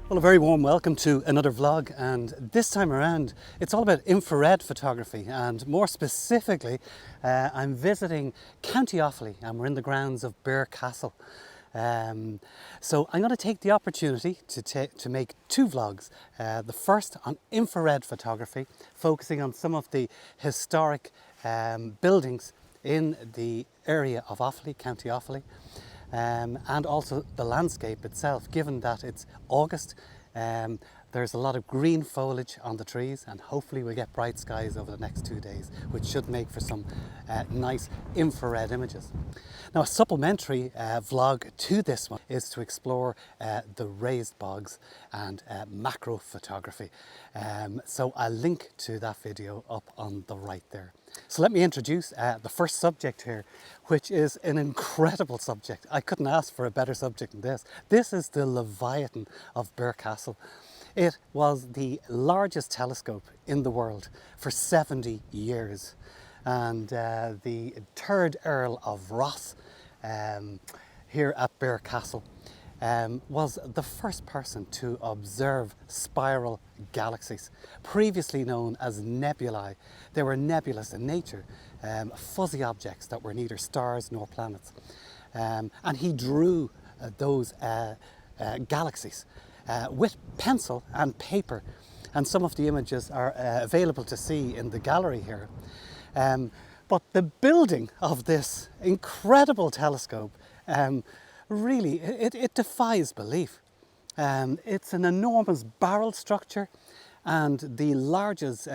Well, a very warm welcome to another vlog, and this time around it's all about infrared photography, and more specifically I'm visiting County Offaly and we're in the grounds of Birr Castle. So I'm going to take the opportunity to make two vlogs. The first on infrared photography, focusing on some of the historic buildings in the area of Offaly, County Offaly. And also the landscape itself, given that it's August. There's a lot of green foliage on the trees, and hopefully we'll get bright skies over the next 2 days, which should make for some nice infrared images. Now, a supplementary vlog to this one is to explore the raised bogs and macro photography. So I'll link to that video up on the right there. So let me introduce the first subject here, which is an incredible subject. I couldn't ask for a better subject than this. This is the Leviathan of Birr Castle. It was the largest telescope in the world for 70 years. And the third Earl of Ross here at Birr Castle was the first person to observe spiral galaxies, previously known as nebulae. They were nebulous in nature, fuzzy objects that were neither stars nor planets. And he drew those galaxies with pencil and paper. And some of the images are available to see in the gallery here. But the building of this incredible telescope really, it defies belief. It's an enormous barrel structure and the largest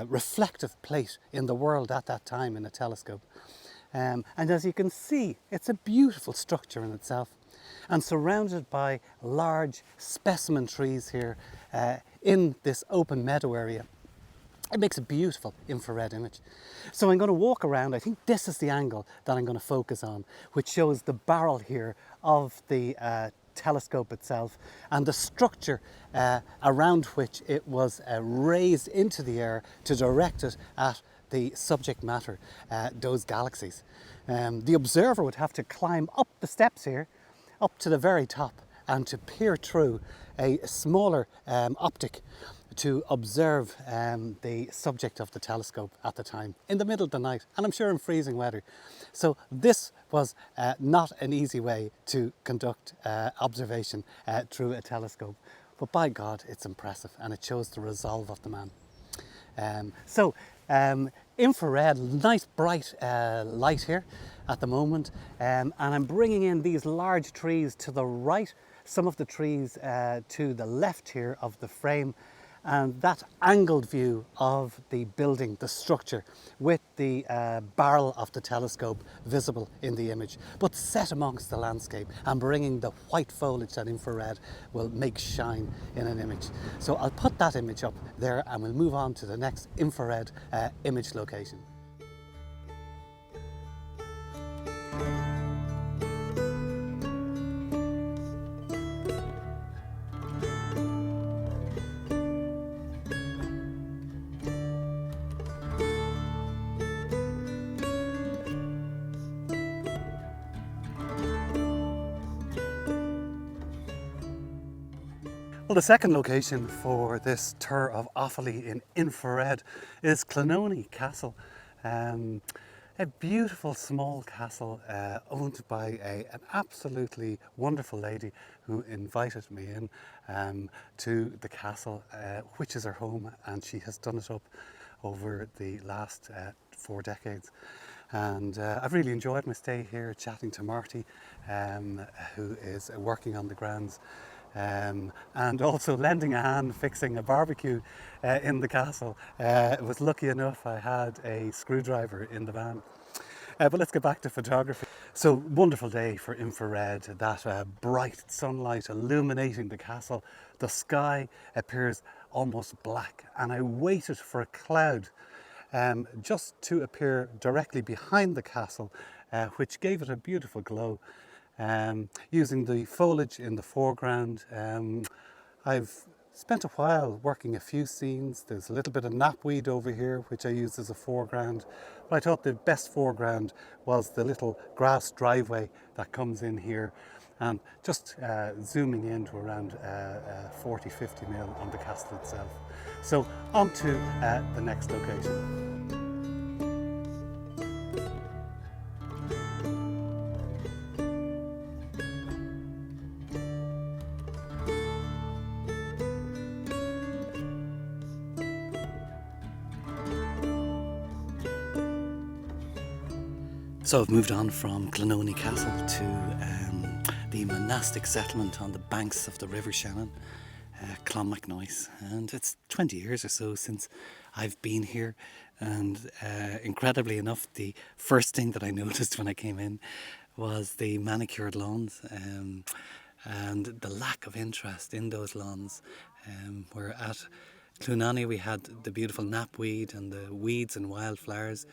reflective plate in the world at that time in a telescope. And as you can see, it's a beautiful structure in itself, and surrounded by large specimen trees here in this open meadow area. It makes a beautiful infrared image. So I'm going to walk around. I think this is the angle that I'm going to focus on, which shows the barrel here of the telescope itself and the structure around which it was raised into the air to direct it at the subject matter, those galaxies. The observer would have to climb up the steps here, up to the very top, and to peer through a smaller optic to observe the subject of the telescope at the time, in the middle of the night, and I'm sure in freezing weather. So this was not an easy way to conduct observation through a telescope, but by God, it's impressive, and it shows the resolve of the man. Infrared, nice bright light here at the moment, and I'm bringing in these large trees to the right, some of the trees to the left here of the frame, and that angled view of the building, the structure, with the barrel of the telescope visible in the image, but set amongst the landscape and bringing the white foliage that infrared will make shine in an image. So I'll put that image up there and we'll move on to the next infrared image location. Well, the second location for this tour of Offaly in infrared is Clononey Castle. A beautiful small castle owned by an absolutely wonderful lady who invited me in to the castle, which is her home, and she has done it up over the last 4 decades. And I've really enjoyed my stay here, chatting to Marty, who is working on the grounds. And also lending a hand fixing a barbecue in the castle. I was lucky enough I had a screwdriver in the van. But let's get back to photography. So, wonderful day for infrared, that bright sunlight illuminating the castle. The sky appears almost black, and I waited for a cloud just to appear directly behind the castle, which gave it a beautiful glow. Using the foliage in the foreground. I've spent a while working a few scenes. There's a little bit of knapweed over here, which I used as a foreground. But I thought the best foreground was the little grass driveway that comes in here And just zooming in to around 40-50 mil on the castle itself. So on to the next location. So I've moved on from Glenoni Castle to the monastic settlement on the banks of the River Shannon, Clonmacnoise, and it's 20 years or so since I've been here, and incredibly enough, the first thing that I noticed when I came in was the manicured lawns and the lack of interest in those lawns. Where at Clunani we had the beautiful knapweed and the weeds and wildflowers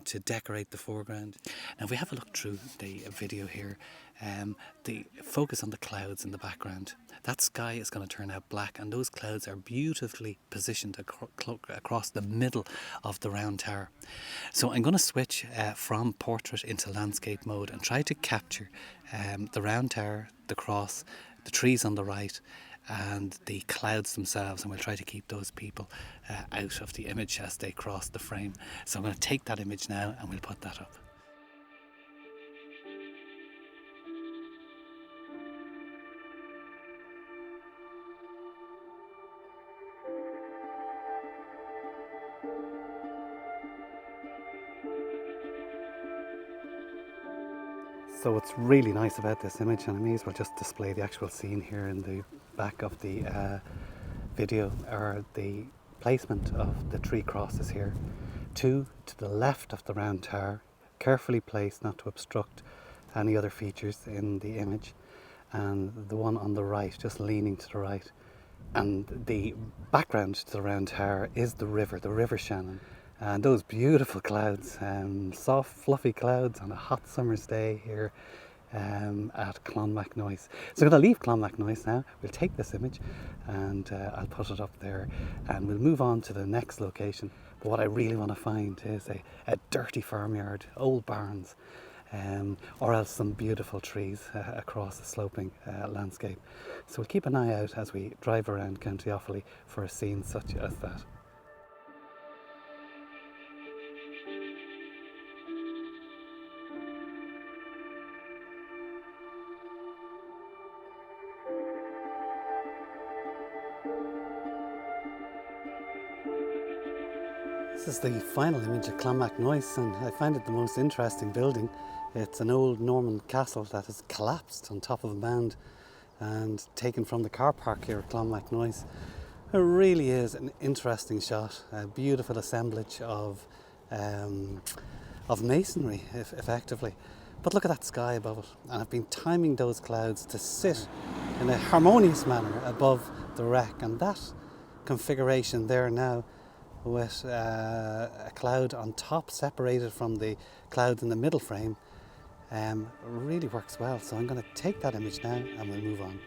to decorate the foreground. Now, if we have a look through the video here, the focus on the clouds in the background. That sky is going to turn out black, and those clouds are beautifully positioned across the middle of the round tower. So I'm going to switch from portrait into landscape mode and try to capture the round tower, the cross, the trees on the right, and the clouds themselves, and we'll try to keep those people out of the image as they cross the frame. So I'm going to take that image now and we'll put that up. So what's really nice about this image, and I may as well just display the actual scene here in the back of the video, are the placement of the tree crosses here. Two to the left of the round tower, carefully placed not to obstruct any other features in the image, and the one on the right, just leaning to the right. And the background to the round tower is the River Shannon. And those beautiful clouds, soft fluffy clouds on a hot summer's day here at Clonmacnoise. So I'm going to leave Clonmacnoise now. We'll take this image and I'll put it up there, and we'll move on to the next location. But what I really want to find is a dirty farmyard, old barns, or else some beautiful trees across the sloping landscape. So we'll keep an eye out as we drive around County Offaly for a scene such as that. This is the final image of Clonmacnoise, and I find it the most interesting building. It's an old Norman castle that has collapsed on top of a mound and taken from the car park here at Clonmacnoise. It really is an interesting shot, a beautiful assemblage of masonry, effectively. But look at that sky above it, and I've been timing those clouds to sit in a harmonious manner above the wreck, and that configuration there now, with a cloud on top separated from the clouds in the middle frame, really works well. So I'm going to take that image now and we'll move on.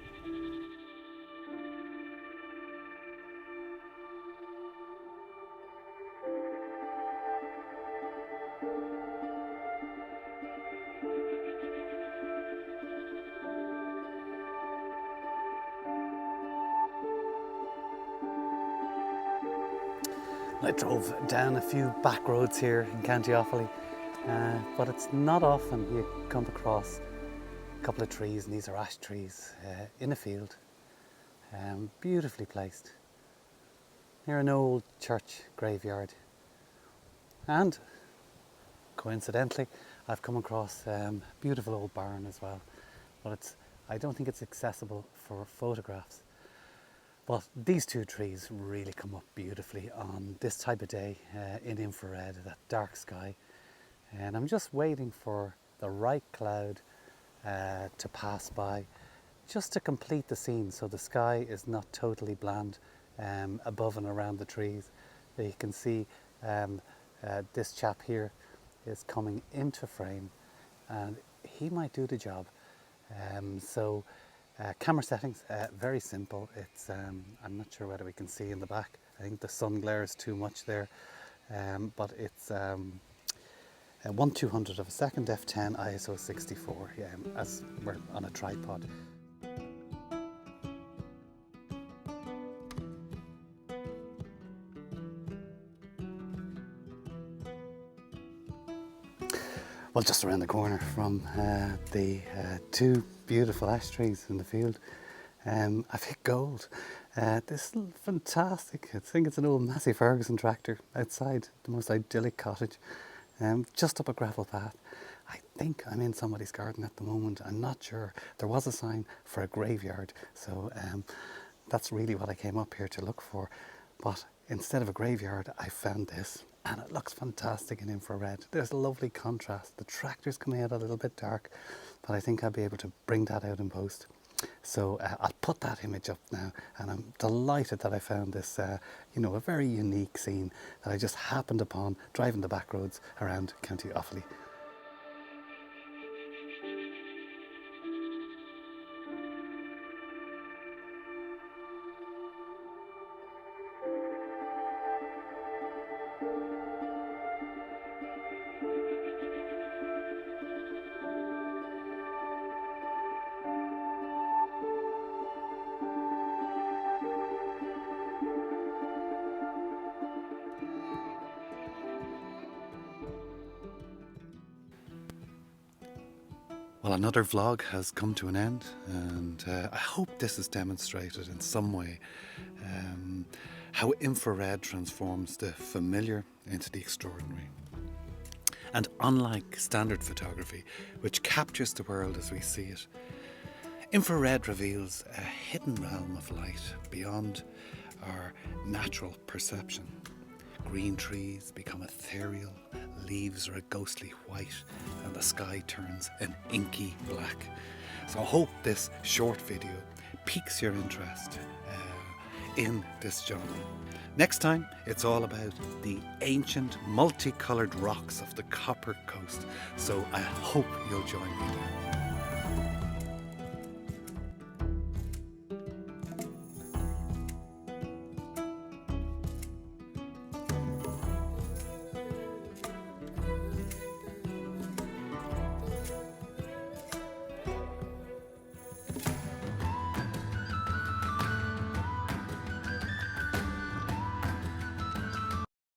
I drove down a few back roads here in County Offaly, but it's not often you come across a couple of trees, and these are ash trees in a field, beautifully placed near an old church graveyard. And coincidentally, I've come across a beautiful old barn as well, but I don't think it's accessible for photographs. But these two trees really come up beautifully on this type of day in infrared, that dark sky. And I'm just waiting for the right cloud to pass by, just to complete the scene so the sky is not totally bland above and around the trees. You can see this chap here is coming into frame, and he might do the job. Camera settings, very simple. It's I'm not sure whether we can see in the back. I think the sun glares too much there, but it's 1/200 of a second f10 ISO 64, as we're on a tripod. Well, just around the corner from the two beautiful ash trees in the field, I've hit gold. This is fantastic. I think it's an old Massey Ferguson tractor outside the most idyllic cottage, just up a gravel path. I think I'm in somebody's garden at the moment. I'm not sure. There was a sign for a graveyard, so that's really what I came up here to look for. But instead of a graveyard, I found this, and it looks fantastic in infrared. There's a lovely contrast. The tractor's coming out a little bit dark, but I think I'll be able to bring that out in post. So I'll put that image up now, and I'm delighted that I found this, a very unique scene that I just happened upon driving the back roads around County Offaly. Well, another vlog has come to an end, and I hope this has demonstrated in some way how infrared transforms the familiar into the extraordinary. And unlike standard photography, which captures the world as we see it, infrared reveals a hidden realm of light beyond our natural perception. Green trees become ethereal, leaves are a ghostly white, and the sky turns an inky black. So I hope this short video piques your interest in this genre. Next time, it's all about the ancient multicoloured rocks of the Copper Coast. So I hope you'll join me there.